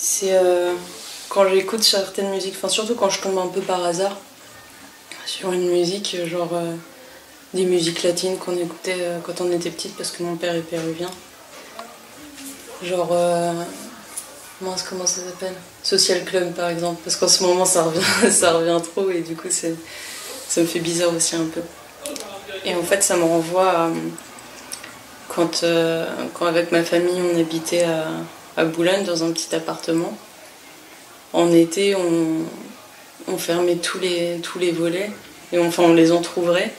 C'est quand j'écoute certaines musiques, enfin surtout quand je tombe un peu par hasard sur une musique, genre des musiques latines qu'on écoutait quand on était petite parce que mon père est péruvien. Genre, mince, comment ça s'appelle? Social Club par exemple, parce qu'en ce moment ça revient, ça revient trop et du coup ça me fait bizarre aussi un peu. Et en fait ça me renvoie à quand avec ma famille on habitait à Boulogne dans un petit appartement. En été on fermait tous les volets et on les entrouvrait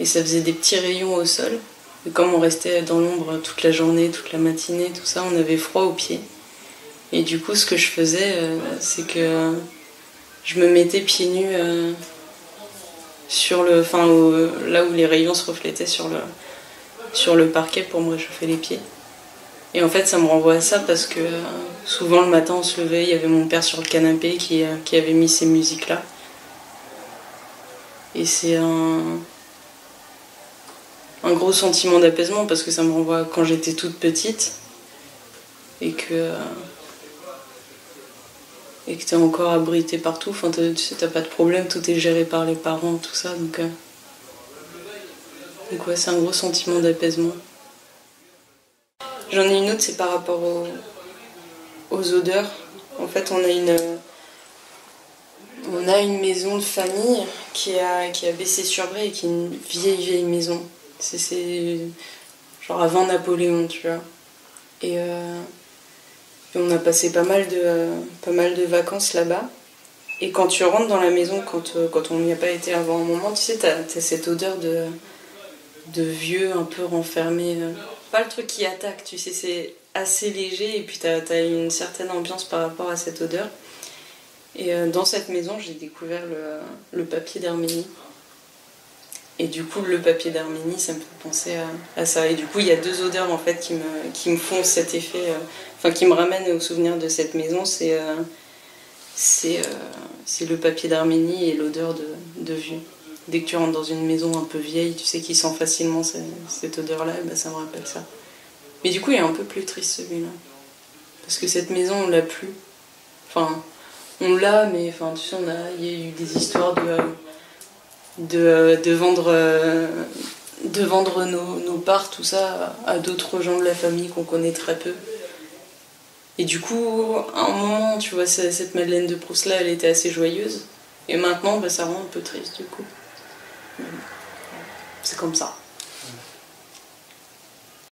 et ça faisait des petits rayons au sol. Et comme on restait dans l'ombre toute la journée, toute la matinée, tout ça, on avait froid aux pieds. Et du coup, ce que je faisais, c'est que je me mettais pieds nus là où les rayons se reflétaient sur le parquet pour me réchauffer les pieds. Et en fait, ça me renvoie à ça parce que souvent le matin, on se levait, il y avait mon père sur le canapé qui avait mis ces musiques-là. Et c'est un gros sentiment d'apaisement parce que ça me renvoie à quand j'étais toute petite et que t'es encore abrité partout. Enfin, tu sais, t'as pas de problème, tout est géré par les parents, tout ça. Donc ouais, c'est un gros sentiment d'apaisement. J'en ai une autre, c'est par rapport aux odeurs. En fait, on a une maison de famille qui est à Bessay-sur-Bray et qui est une vieille maison. C'est genre avant Napoléon, tu vois. Et on a passé pas mal de vacances là-bas. Et quand tu rentres dans la maison, quand on n'y a pas été avant un moment, tu sais, t'as cette odeur de vieux un peu renfermé. Pas le truc qui attaque, tu sais, c'est assez léger et puis t'as une certaine ambiance par rapport à cette odeur. Et dans cette maison, j'ai découvert le papier d'Arménie. Et du coup, le papier d'Arménie, ça me fait penser à ça. Et du coup, il y a deux odeurs en fait qui me font cet effet, qui me ramènent au souvenir de cette maison. C'est le papier d'Arménie et l'odeur de vieux. Dès que tu rentres dans une maison un peu vieille, tu sais, qui sent facilement cette odeur-là, et ben ça me rappelle ça. Mais du coup, il est un peu plus triste celui-là. Parce que cette maison, on l'a plus. Enfin, on l'a, mais enfin, tu sais, il y a eu des histoires de vendre nos parts, tout ça, à d'autres gens de la famille qu'on connaît très peu. Et du coup, à un moment, tu vois, cette Madeleine de Proust-là, elle était assez joyeuse. Et maintenant, ça rend un peu triste, du coup. C'est comme ça.